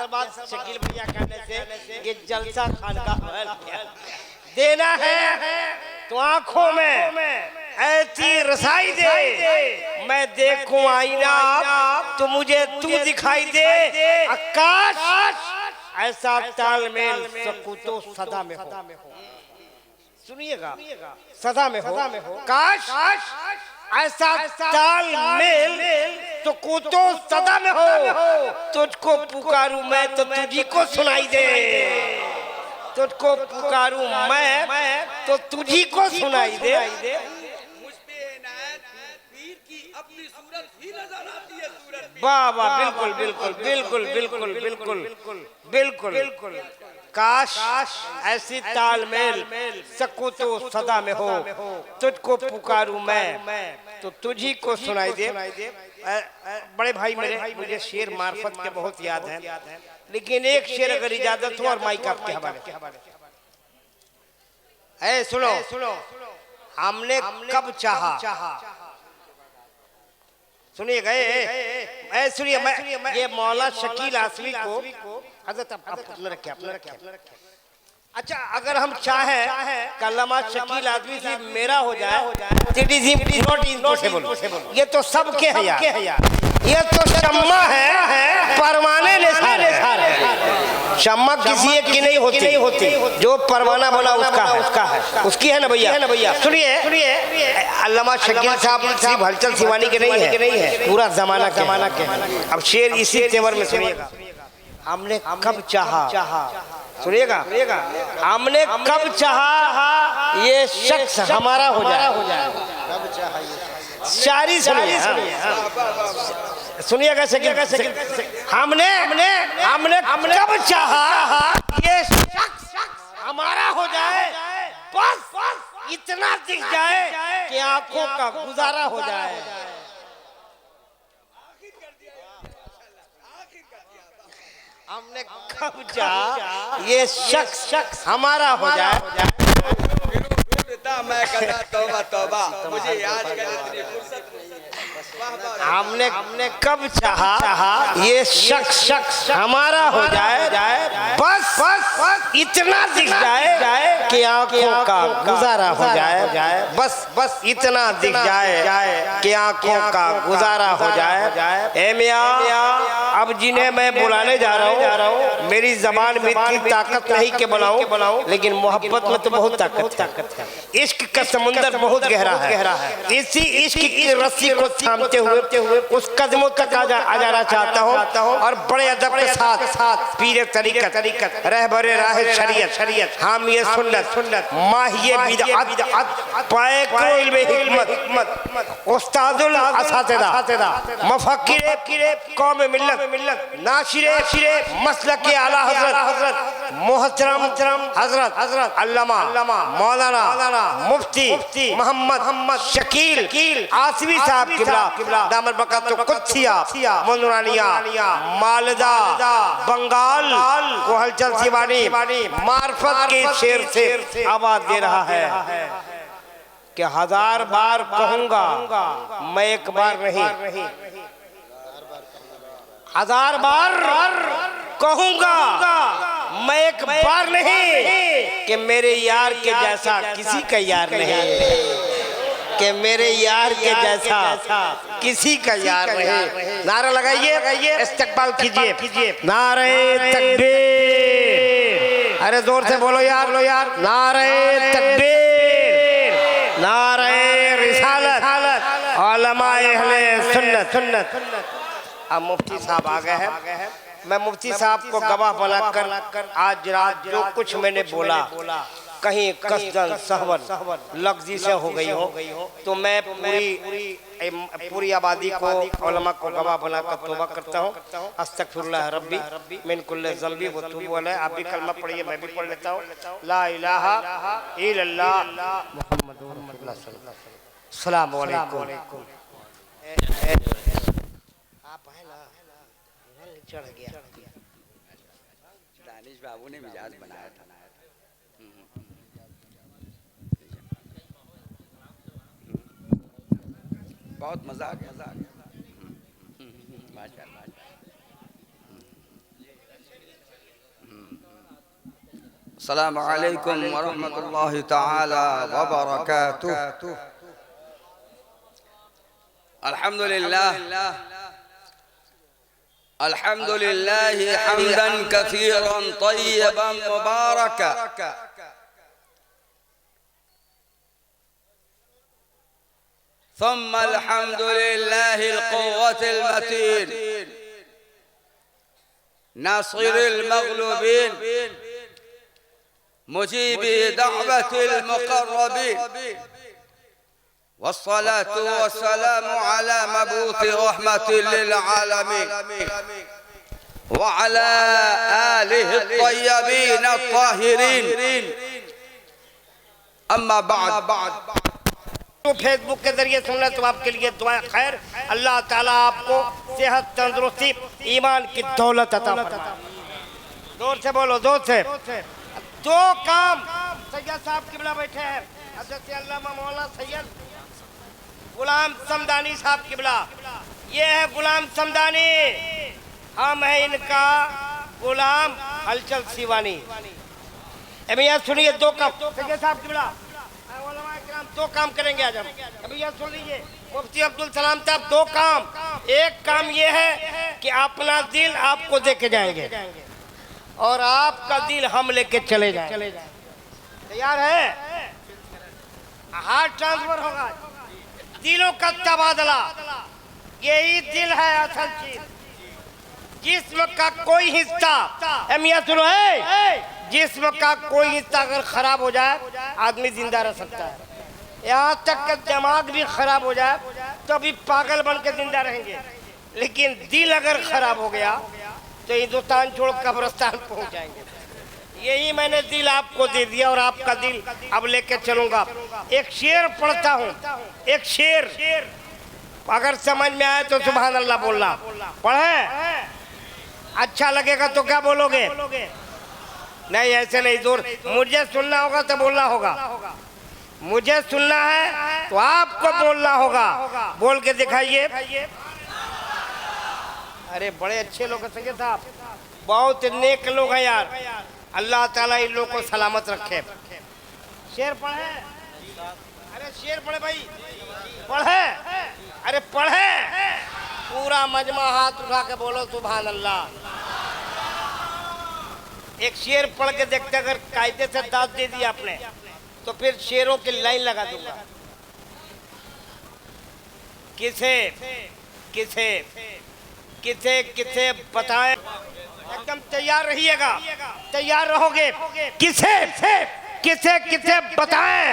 बात शकील भैया कहने से कि जलसा खान का देना है तो आंखों में ऐसी रसाई दे, मैं देखूं आईना तो मुझे तू दिखाई दे। आकाश ऐसा तालमेल सकूं तो सदा में हो। सुनिएगा, सदा में हो। काश ऐसा तालमेल सकूं तो सदा में हो। तुझको पुकारूं मैं तो तुझी को सुनाई दे। तुझको पुकारूं मैं तो तुझी को सुनाई दे। वाह वाह, बिल्कुल बिल्कुल बिल्कुल बिल्कुल बिल्कुल बिल्कुल बिल्कुल। काश ऐसी तालमेल सकूं तो सदा में हो। तुझको पुकारूं मैं तो तुझी को सुनाई दे। बड़े भाई मेरे, मुझे शेर मार्फत के बहुत याद हैं, लेकिन एक शेर अगर इजाजत हो और माइक आपके हवाले। सुनो, हमने कब चाहा, सुनिएगा, सुनिए, मैं ये मौला शकील आसमी को हजरत अपने रखे। अच्छा, अगर हम चाहें कल्लामा शकील आदमी से मेरा हो जाए, ये तो सबके है यार, ये तो शम्मा है, परवाने ने सारे। शम्मा किसी एक की नहीं होती, जो परवाना बना उसका है, उसकी है ना भैया। सुनिए, अल्लामा शकील साहब सिर्फ हलचल सिवानी के नहीं है, पूरा जमाना के। अब शेर इसी तेवर में सुनिएगा। हमने कब चाहा, सुनिएगा, हमने कब चाहा ये शख्स हमारा हो जाए। शायरी सुनिएगा, हमने कब चाहा ये शख्स हमारा हो जाए। बस इतना दिख जाए कि आंखों का गुजारा हो जाए। हमने कब चाहा ये शख्स हमारा हो जाए। मैं कहता तौबा तौबा, मुझे याद कर इतनी फुर्सत। हमने कब चाहा ये शख्स हमारा हो जाए। बस इतना दिख जाए कि आंखों का गुजारा हो जाए। बस इतना दिख जाए कि आंखों का गुजारा हो जाए। ए मियां, अब जिन्हें मैं बुलाने जा रहा हूँ, मेरी जबान में इतनी ताकत नहीं कि बुलाऊं, लेकिन मोहब्बत में तो बहुत ताकत है। इश्क का समुंदर बहुत गहरा है। इसी इश्क की रस्सी को थामते हुए उस कदमों तक आ जाना चाहता हूँ, और बड़े अदब के साथ पीरे तरीकत रहबरे राह शरीयत हामिये सुन्नत माहिये बिदअत पाए कोई में हिकमत उस्तादुल असातिदा मुफक्किरे कौम मिल्लत नाशिरे मसलक के आला हजरत मोहतरम हजरत अल्लामा मौलाना मुफ्ती मोहम्मद शकील आसमी साहब किबला दामर बरकत कुदसिया मुनरानिया मालदा बंगाल को हलचल सिवानी मार्फत के शेर से आवाज दे रहा है कि 1000 बार कहूंगा मैं एक बार नहीं, 1000 बार कहूंगा मैं एक बार नहीं, कि मेरे यार के जैसा किसी का यार नहीं, कि मेरे यार के जैसा किसी का यार नहीं। नारा लगाइए, इस्तकबाल कीजिए। नारे तकबीर, अरे जोर से बोलो यार, नारे तकबीर, नारे रिसालत, उलमाए अहले सुन्नत। अब मुफ्ती साहब आ गए हैं। मैं मुफ्ती साहब को गवाह बनाकर आज रात जो कुछ मैंने बोला, कहीं कसदन सहवन लफ्जी से हो गई हो, तो मैं पूरी आबादी को उलमा को गवाह बनाकर तौबा करता हूँ। अस्तगफिरुल्लाह रब्बी मिन कुल्लि ज़ंबी व तूबू अलैह। आप भी कलमा पढ़िए, मैं भी पढ़ लेता हूँ। ला इलाहा इल्लल्लाह मुहम्मदुर रसूलुल्लाह सल्लल्लाहु अलैहि वसल्लम। अस्सलामु अलैकुम। आप है ना, चढ़ गया। दानिश बाबू ने मिजाज बनाया था। बहुत मजा आ गया। माशाअल्लाह। अस्सलामु अलैकुम व रहमतुल्लाहि तआला व बरकातुहू। अल्हम्दुलिल्लाह अल्हम्दुलिल्लाह हम्दन कसीरन तय्यबन मुबारका थुम्मा अल्हम्दुलिल्लाहिल क़ुव्वतिल मतीन नासिरिल मग़लूबीन मुजीबी दाअवतिल मुक़र्रबीन वस्सलातु वस्सलामु अला मबूसी रहमतिल लिल आलमीन व अला आलिहि त्तय्यबीन अत्ताहिरीन। अम्मा बाद। तो फेसबुक के जरिए सुनना तो आपके लिए दुआ खैर, अल्लाह ताला आपको सेहत, तंदुरुस्ती, ईमान की दौलत अता फरमाए। जोर से बोलो, जोर से। दो काम सैयद साहब किबला बैठे हैं, हज़रत अल्लामा मौलाना सैयद गुलाम समदानी साहब किबला। ये है गुलाम समदानी, हम है इनका गुलाम हलचल सीवानी। भैया सुनिए, दो काम सैयद साहब किबला दो काम करेंगे आज हम। अभी यह सुन लीजिए मुफ्ती अब्दुल सलाम साहब, दो काम। एक काम ये है कि अपना दिल आपको दे के जाएंगे और आपका दिल हम लेके चले जाएंगे। तैयार है? हार्ट ट्रांसफर होगा, दिलों का तबादला, यही दिल है असल चीज। जिस्म का कोई हिस्सा, अमिया सुनो है, जिस्म का कोई हिस्सा अगर खराब हो जाए आदमी जिंदा रह सकता है। यहाँ तक कि दिमाग भी खराब हो जाए तो अभी पागल बन के जिंदा रहेंगे, लेकिन दिल अगर खराब हो गया तो हिंदुस्तान छोड़ कब्रिस्तान पहुंच जाएंगे। यही मैंने दिल आपको दे दिया और आपका दिल अब लेके चलूंगा। एक शेर पढ़ता हूँ, एक शेर, अगर समझ में आए तो सुभान अल्लाह बोलना। पढ़े? अच्छा लगेगा तो क्या बोलोगे? नहीं, ऐसे नहीं, जोर मुझे सुनना होगा तो बोलना होगा। मुझे सुनना है तो आपको बोलना होगा। बोल के दिखाइए। अरे बड़े अच्छे लोग हैं सैयद साहब, बहुत नेक लोग हैं यार। अल्लाह ताला इन लोगों को सलामत रखे। शेर पढ़े? अरे शेर पढ़े भाई, पढ़े। अरे पढ़े, पूरा मजमा हाथ उठा के बोलो सुभान अल्लाह। एक शेर पढ़ के देखते, अगर कायदे से दाद दे दी आपने तो फिर शेरों की लाइन लगा दूंगा। किसे किसे किसे किसे बताएं? एकदम तैयार रहिएगा, तैयार रहोगे। किसे किसे किसे बताएं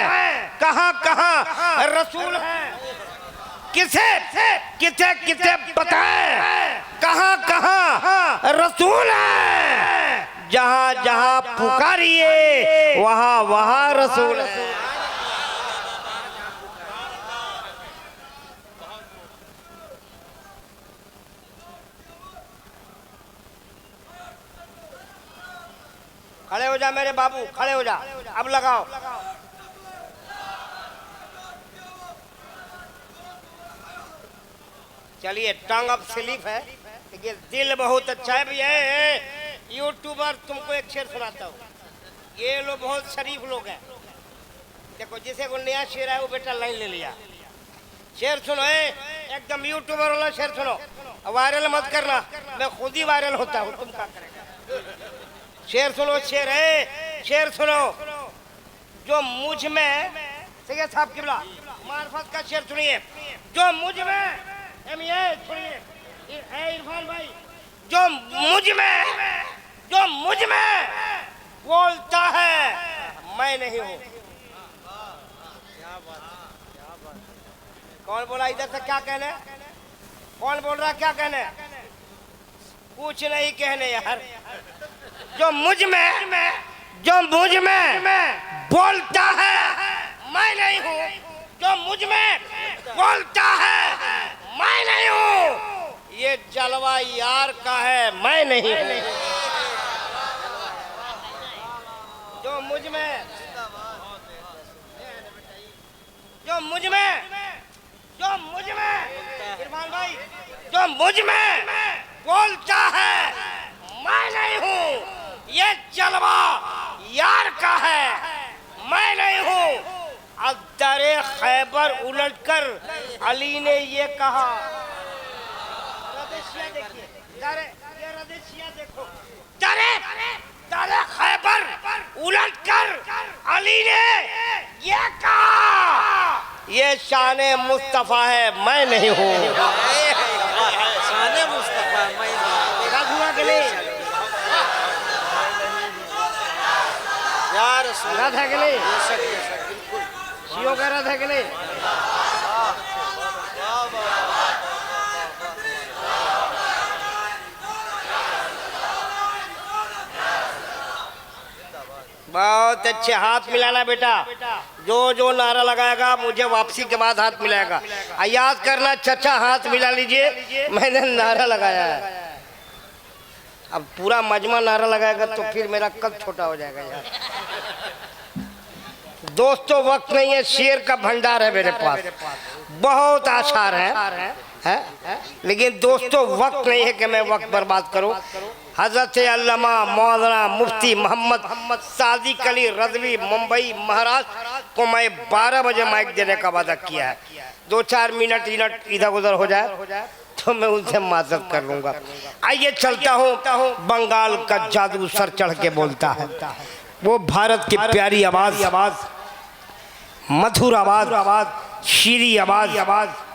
कहां कहां रसूल है? किसे किसे किसे बताएं कहां कहां रसूल है? जहां जहां पुकारिए वहां वहां रसूल है। खड़े हो जा मेरे बाबू, खड़े हो जा। अब लगाओ। चलिए, टंग अब स्लीप है, लेकिन दिल बहुत अच्छा है भैया। यूट्यूबर तुमको एक शेर सुनाता हूँ। ये लोग बहुत शरीफ लोग हैं। देखो, जिसे को नया शेर है वो बेटा लाइन ले लिया। शेर सुनो, एकदम यूट्यूबर वाला शेर सुनो। वायरल मत करना, मैं खुद ही वायरल होता हूँ, तुम क्या करेगा। शेर सुनो, शेर है, शेर सुनो। जो मुझ में, सैयद साहब किबला मार्फत का शेर सुनिए। जो मुझ में, सुनिए इरफान भाई, जो मुझ में बोलता है मैं नहीं हूँ। कौन बोला इधर से? क्या कहने? कौन बोल रहा? क्या कहने? कुछ नहीं कहने यार। जो मुझ में बोलता है मैं नहीं हूँ, जो मुझ में बोलता है मैं नहीं हूँ, ये जलवा यार का है, मैं नहीं हूँ। जो मुझ में इरफान भाई, जो मुझ में बोलता है मैं नहीं हूँ, ये जलवा यार का है, मैं नहीं हूँ। अब दरे खैबर उलटकर अली ने ये कहा, रदेशिया देखिए, ये रदेशिया देखो, दरे खैबर उलटकर अली ने ये कहा, ये शाने मुस्तफा है, मैं नहीं हूँ। शाने मुस्तफा मैं यार रथ है कि नहीं? बिल्कुल शियों का रथ है कि नहीं? बहुत अच्छे, हाथ मिलाना बेटा। जो जो नारा लगाएगा मुझे वापसी के बाद हाथ मिलाएगा। याद करना चचा, हाथ मिला लीजिए, मैंने नारा लगाया है। अब पूरा मजमा नारा लगाएगा तो फिर मेरा कद छोटा हो जाएगा यार। दोस्तों वक्त नहीं है, शेर का भंडार है मेरे पास, बहुत आसार है? लेकिन दोस्तों वक्त नहीं है कि मैं वक्त बर्बाद करूं। हजरत अल्लामा मौलाना मुफ्ती मोहम्मद सादिक अली रज़वी मुंबई महाराष्ट्र को मैं 12 बजे माइक देने का वादा किया है। 2-4 मिनट इधर उधर हो जाए तो मैं उनसे माजरत कर लूंगा। आइए चलता हूँ। बंगाल का जादू सर चढ़ के बोलता है, वो भारत की प्यारी आवाज, मधुर आवाज, शीरी आवाज,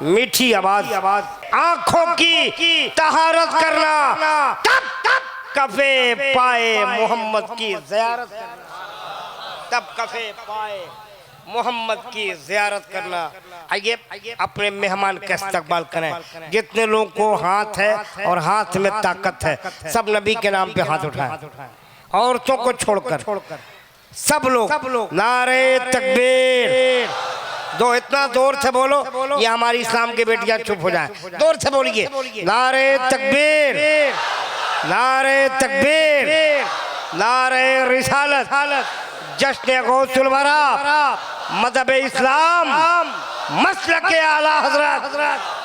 मीठी आवाज, आंखों की तहारत करना, तब कफे पाए मोहम्मद की ज़ियारत करना, तब कफे पाए मोहम्मद की ज़ियारत करना। आइए अपने मेहमान का इस्तकबाल करें। जितने लोगों को हाथ है और हाथ में ताकत है, सब नबी के नाम पे हाथ उठाएं, औरतों को छोड़कर सब लोग नारे तकबीर। दो इतना जोर से बोलो, ये हमारी इस्लाम की बेटियां चुप हो जाएं। जोर से बोलिए, नारे तकबीर, नारे तकबीर, नारे रिसालत, जश्न गौसुल वरा, मज़हब इस्लाम, मसलक आला हज़रत।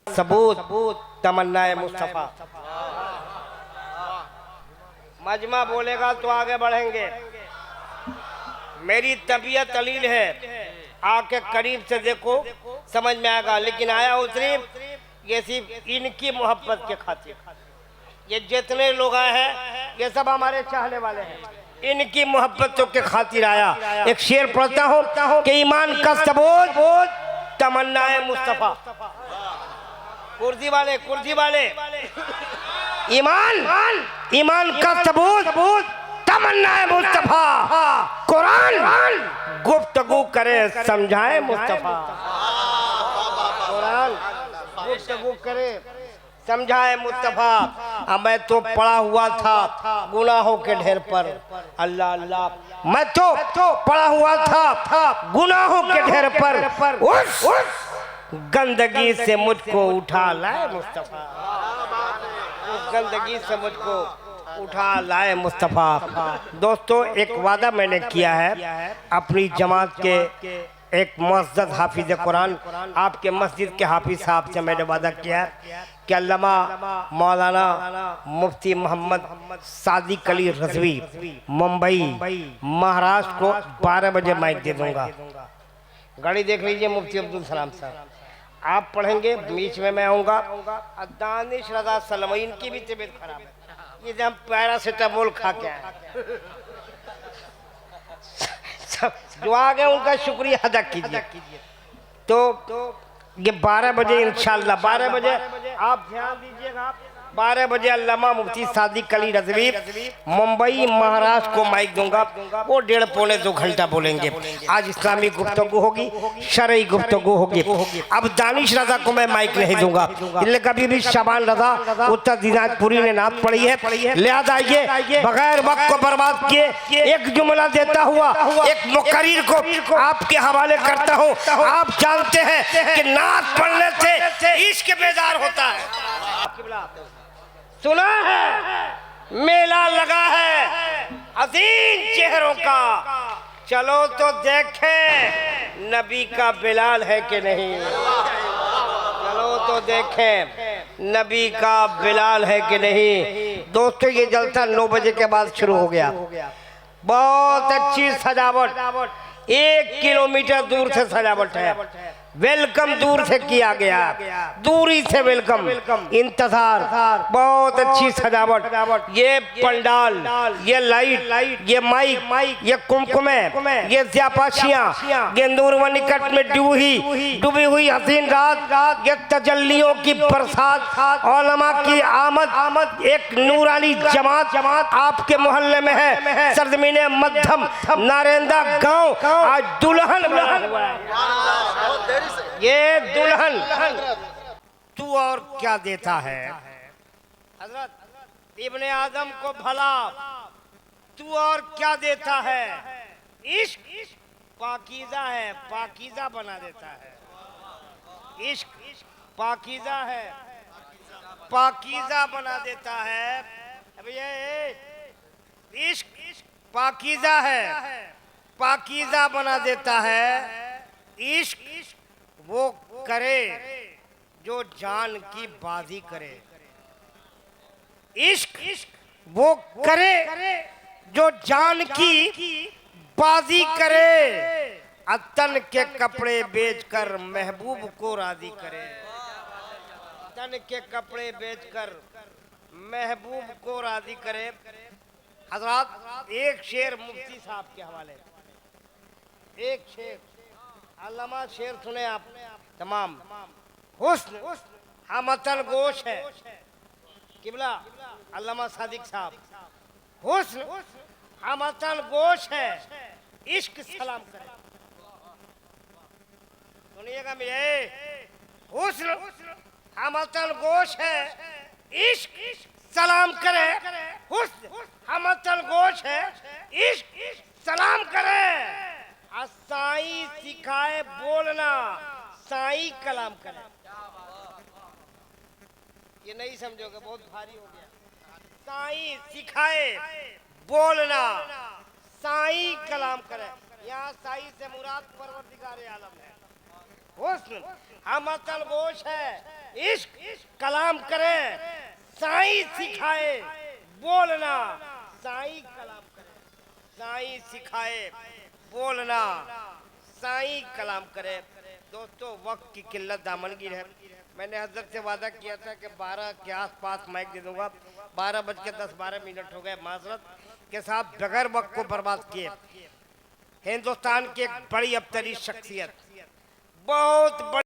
सबूत तमन्नाए मुस्तफा। मजमा बोलेगा तो आगे बढ़ेंगे। मेरी तबीयत अलील है, आके करीब से देखो समझ में आएगा। लेकिन आया हूँ सिर्फ ये सिर्फ इनकी मोहब्बत के खातिर। ये जितने लोग आए हैं ये सब हमारे चाहने वाले हैं, इनकी मोहब्बतों के खातिर आया। एक शेर पढ़ता हूँ कि ईमान का सबूत तमन्नाए मुस्तफा। कुर्सी वाले ईमान का सबूत तमन्नाए मुस्तफा। कुरान गुफ्तगू करे समझाए मुस्तफा। कुरान गुफ्तगू करे समझाए मुस्तफा। मैं तो पड़ा हुआ था गुनाहों के ढेर पर, अल्लाह अल्लाह, मैं तो पड़ा हुआ था गुनाहों के ढेर पर, उस गंदगी से मुझको उठा लाए मुस्तफा। उस गंदगी से मुझको उठा लाए मुस्तफा। दोस्तों एक वादा मैंने किया है अपनी जमात के एक मुअज़्ज़ज़ हाफिज़ कुरान, आपके मस्जिद के हाफिज साहब से मैंने वादा किया है कि अल्लामा मौलाना मुफ्ती मोहम्मद सादिक अली रज़वी मुंबई महाराष्ट्र को 12 बजे माइक दे दूंगा। गाड़ी देख लीजिए, मुफ्ती अब्दुल सलाम साहब आप पढ़ेंगे, बीच में मैं आऊँगा। दानिश रज़ा सलमईन की भी तबीयत खराब है, ये जब पैरासीटामोल खा के आए। जो आ गए उनका शुक्रिया अदा कीजिए। तो ये 12 बजे इंशाल्लाह, 12 बजे आप ध्यान दीजिएगा। 12 बजे अल्लामा मुफ्ती सादिक अली रज़वी मुंबई महाराष्ट्र को माइक दूंगा। वो 1.5-2 घंटा बोलेंगे। आज इस्लामी गुफ्तगू होगी, शरई गुफ्तगू होगी। अब दानिश रजा को मैं माइक नहीं दूंगा, इसलिए कभी भी शाबान रजा उत्तर दिनाजपुरी ने नात पढ़ी है, लिहाजा ये बगैर वक्त को बर्बाद किए एक जुमला देता हुआ एक मुकर्रिर को आपके हवाले करता हूँ। आप जानते हैं कि नात पढ़ने से इश्क बेदार होता है। सुना है मेला लगा है अजीम चेहरों का, चलो तो देखें नबी का बिलाल है कि नहीं। चलो तो देखें नबी का बिलाल है कि नहीं। दोस्तों ये जलसा 9 बजे के बाद शुरू हो गया। बहुत अच्छी सजावट, 1 किलोमीटर दूर से सजावट है। वेलकम दूर से किया गया, दूरी से वेलकम, इंतजार, बहुत अच्छी सजावट। ये पंडाल, ये लाइट, ये माइक, ये कुमकुमे, ये ज़्यापाशियाँ, ये नूर व निकट में डूबी हुई हसीन रात, ये तजल्लियों की बरसात, उलमा की आमद, एक नूरानी जमात आपके मोहल्ले में है। सरजमीन मध्यम नारेंदा गांव आज दुल्हन बना हुआ है। ये दुल्हन तू और क्या देता है हजरत इब्ने आदम को भला, तू और क्या देता है। इश्क पाकीज़ा है, पाकीज़ा बना देता है। इश्क पाकीज़ा है, पाकीज़ा बना देता है। अब ये इश्क पाकीज़ा है, पाकीज़ा बना देता है। इश्क वो करे जो जान की बाजी करे। इश्क वो करे जो जान की बाजी करे। तन के कपड़े बेचकर महबूब को राजी करे। तन के कपड़े बेचकर महबूब को राजी करे। हजरात एक शेर मुफ्ती साहब के हवाले, एक शेर अल्लामा शेर सुने आप तमाम। हुस्न हमतन गोश है किबला अल्लामा सादिक साहब। हुस्न हमतन गोश है, इश्क सलाम करे। सुनिएगा मेरे, हुस्न हमतन गोश है, इश्क सलाम करे। हुस्न हमतन गोश है, इश्क सलाम करे। साईं सिखाए बोलना, साईं कलाम करे। ये नहीं समझोगे, बहुत भारी हो गया। साईं सिखाए बोलना, साईं कलाम करे। यहाँ साईं से मुराद परवरदिगार आलम है। हुस्न हमतन गोश है, इश्क कलाम करे। साईं सिखाए बोलना, साईं कलाम करे। साईं सिखाए बोलना, साईं कलाम करे। दोस्तों वक्त की किल्लत दामनगीर है। मैंने हजरत से वादा किया था कि 12 के आसपास माइक दे दूंगा। 12:10-12 हो गए। माजरत के साथ बगैर वक्त को बर्बाद किए हिंदुस्तान की एक बड़ी अबतरी शख्सियत, बहुत बड़ी